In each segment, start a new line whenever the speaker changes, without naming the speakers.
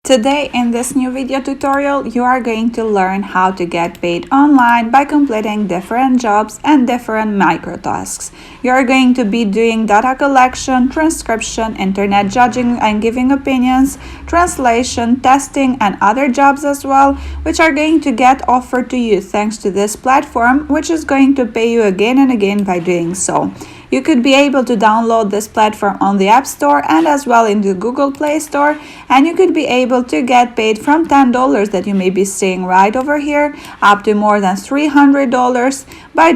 Today in this new video tutorial, you are going to learn how to get paid online by completing different jobs and different micro tasks. You are going to be doing data collection, transcription, internet judging and giving opinions, translation, testing, and other jobs as well, which are going to get offered to you thanks to this platform, which is going to pay you again and again by doing so. You could be able to download this platform on the App Store and as well in the Google Play Store, and you could be able to get paid from $10 that you may be seeing right over here up to more than $300 by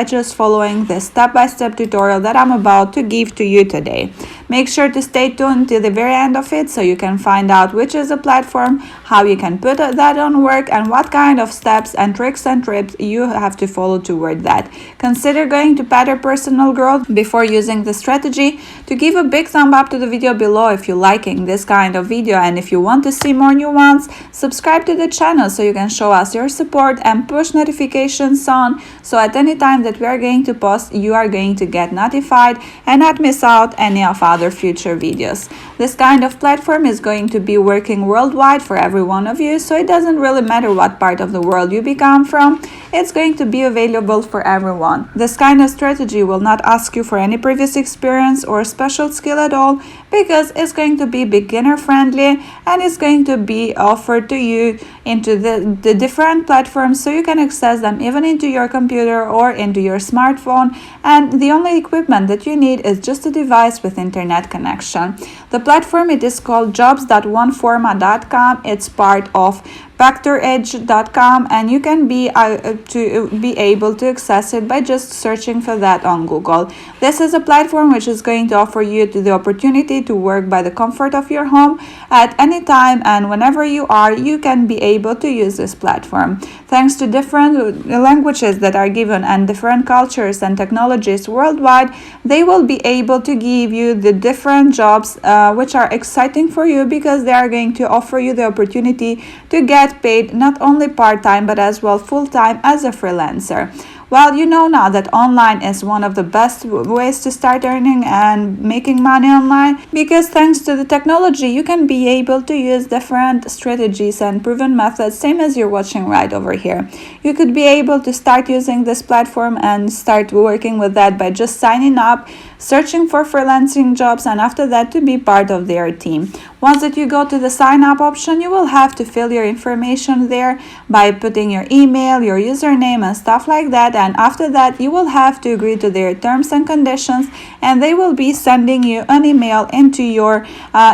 just following this step-by-step tutorial that I'm about to give to you today. Make sure to stay tuned to the very end of it so you can find out which is the platform, how you can put that on work, and what kind of steps and tricks and tips you have to follow toward that. Consider going to better personal growth before using the strategy. To give a big thumb up to the video below if you're liking this kind of video, and if you want to see more new ones, subscribe to the channel so you can show us your support and push notifications on, so at any time that we are going to post, you are going to get notified and not miss out any of other future videos. This kind of platform is going to be working worldwide for every one of you, so it doesn't really matter what part of the world you become from, it's going to be available for everyone. This kind of strategy will not ask you for any previous experience or special skill at all, because it's going to be beginner friendly and it's going to be offered to you into the different platforms, so you can access them even into your computer or into your smartphone, and the only equipment that you need is just a device with internet connection. The platform, it is called jobs.oneforma.com. It's part of factoredge.com, and you can be able to access it by just searching for that on Google. This is a platform which is going to offer you the opportunity to work by the comfort of your home at any time, and whenever you are, you can be able to use this platform. Thanks to different languages that are given and different cultures and technologies worldwide, they will be able to give you the different jobs which are exciting for you, because they are going to offer you the opportunity to get paid not only part-time but as well full-time as a freelancer. Well, you know now that online is one of the best ways to start earning and making money online, because thanks to the technology you can be able to use different strategies and proven methods, same as you're watching right over here. You could be able to start using this platform and start working with that by just signing up, searching for freelancing jobs, and after that to be part of their team. Once that you go to the sign up option, you will have to fill your information there by putting your email, your username and stuff like that, and after that you will have to agree to their terms and conditions, and they will be sending you an email into your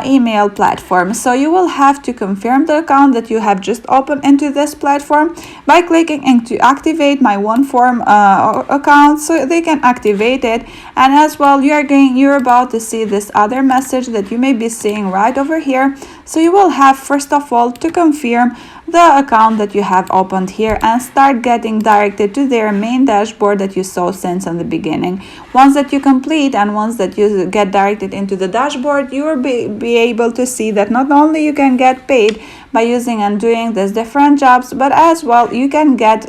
email platform. So you will have to confirm the account that you have just opened into this platform by clicking into activate my OneForm account, so they can activate it. And as well, you're about to see this other message that you may be seeing right over here. So you will have first of all to confirm the account that you have opened here and start getting directed to their main dashboard that you saw since in the beginning. Once that you complete and once that you get directed into the dashboard, you will be able to see that not only you can get paid by using and doing these different jobs, but as well you can get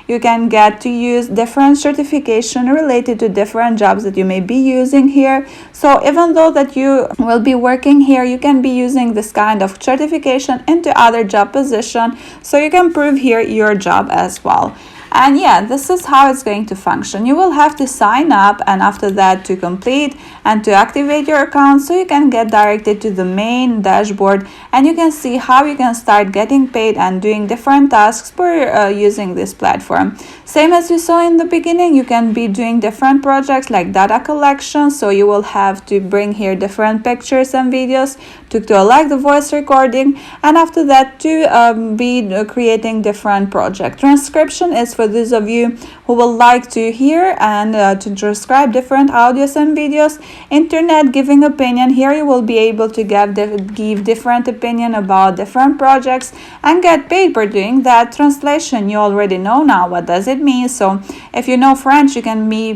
you can get to use different certification related to different jobs that you may be using here. So even though that you will be working here, you can be using this kind of certification into other job position, so you can prove here your job as well. And yeah, this is how it's going to function. You will have to sign up, and after that to complete and to activate your account, so you can get directed to the main dashboard and you can see how you can start getting paid and doing different tasks for using this platform. Same as you saw in the beginning, you can be doing different projects like data collection, so you will have to bring here different pictures and videos to collect the voice recording, and after that to be creating different projects. Transcription is for those of you who will like to hear and to transcribe different audios and videos. Internet giving opinion, here you will be able to give different opinion about different projects and get paid for doing that. Translation, you already know now what does it mean. So if you know French, you can be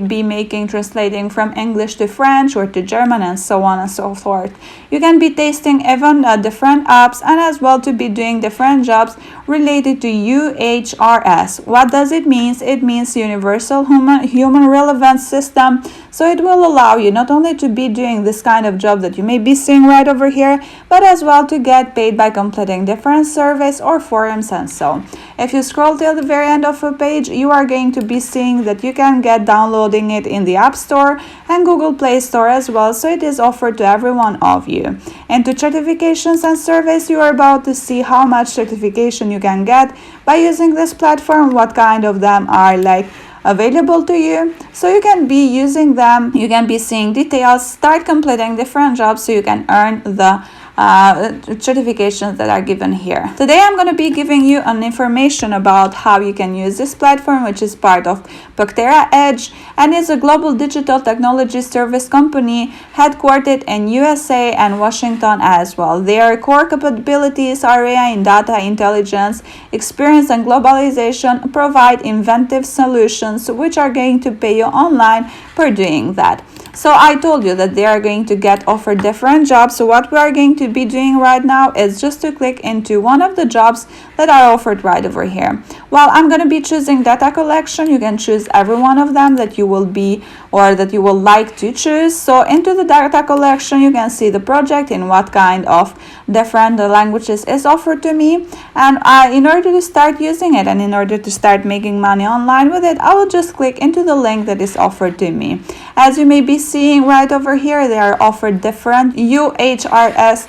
translating from English to French or to German and so on and so forth. You can be tasting even different apps, and as well to be doing different jobs related to UHRS. What does it it means? It means universal human relevance system. So it will allow you not only to be doing this kind of job that you may be seeing right over here, but as well to get paid by completing different surveys or forums and so. If you scroll till the very end of a page, you are going to be seeing that you can get downloading it in the App Store and Google Play Store as well, so it is offered to every one of you. Into certifications and surveys, you are about to see how much certification you can get by using this platform, what kind of them are available to you, so you can be using them, you can be seeing details, start completing different jobs so you can earn the certifications that are given here. Today I'm going to be giving you an information about how you can use this platform, which is part of Pactera Edge and is a global digital technology service company headquartered in USA and Washington as well. Their core capabilities area in data intelligence, experience and globalization provide inventive solutions which are going to pay you online for doing that. So I told you that they are going to get offered different jobs. So what we are going to be doing right now is just to click into one of the jobs that are offered right over here. Well, I'm going to be choosing data collection. You can choose every one of them that you will be or that you will like to choose. So into the data collection, you can see the project in what kind of different languages is offered to me. And in order to start using it and in order to start making money online with it, I will just click into the link that is offered to me. As you may be seeing right over here, they are offered different UHRS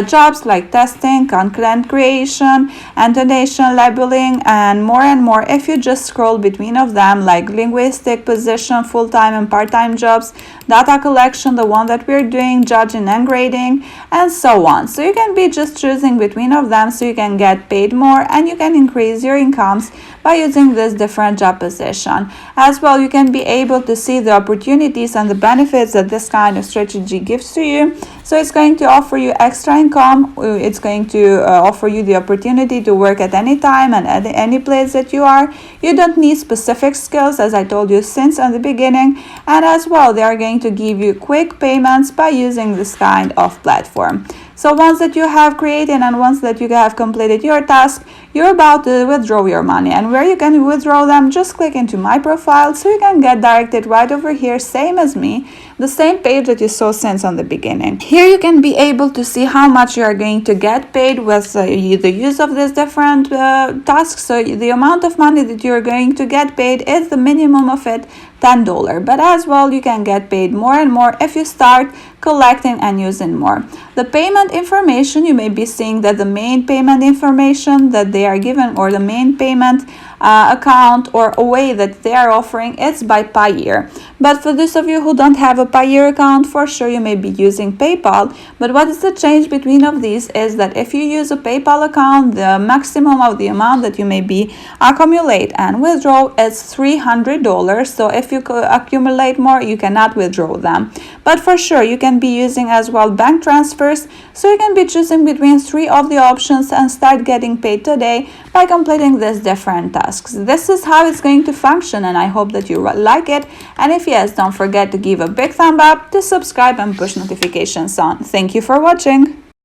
jobs like testing, content creation, annotation, labeling, and more. If you just scroll between of them, like linguistic position, full-time and part-time jobs, data collection, the one that we're doing, judging and grading, and so on. So you can be just choosing between of them so you can get paid more and you can increase your incomes by using this different job position. As well, you can be able to see the opportunities and the benefits that this kind of strategy gives to you. So it's going to offer you extra income. It's going to offer you the opportunity to work at any time and at any place that you are. You don't need specific skills, as I told you since the beginning. And as well, they are going to give you quick payments by using this kind of platform. So once that you have created and once that you have completed your task, you're about to withdraw your money. And where you can withdraw them, just click into my profile so you can get directed right over here, same as me, the same page that you saw since on the beginning. Here you can be able to see how much you are going to get paid with the use of these different tasks. So the amount of money that you're going to get paid is the minimum of it, $10. But as well, you can get paid more and more if you start collecting and using more. The payment information, you may be seeing that the main payment information that they are given, or the main payment account or a way that they are offering, it's by Payeer. But for those of you who don't have a Payeer account, for sure you may be using PayPal. But what is the change between of these is that if you use a PayPal account, the maximum of the amount that you may be accumulate and withdraw is $300. So if you accumulate more, you cannot withdraw them. But for sure you can be using as well bank transfers, so you can be choosing between 3 of the options and start getting paid today by completing these different tasks. This is how it's going to function, and I hope that you like it. And if yes, don't forget to give a big thumb up, to subscribe and push notifications on. Thank you for watching.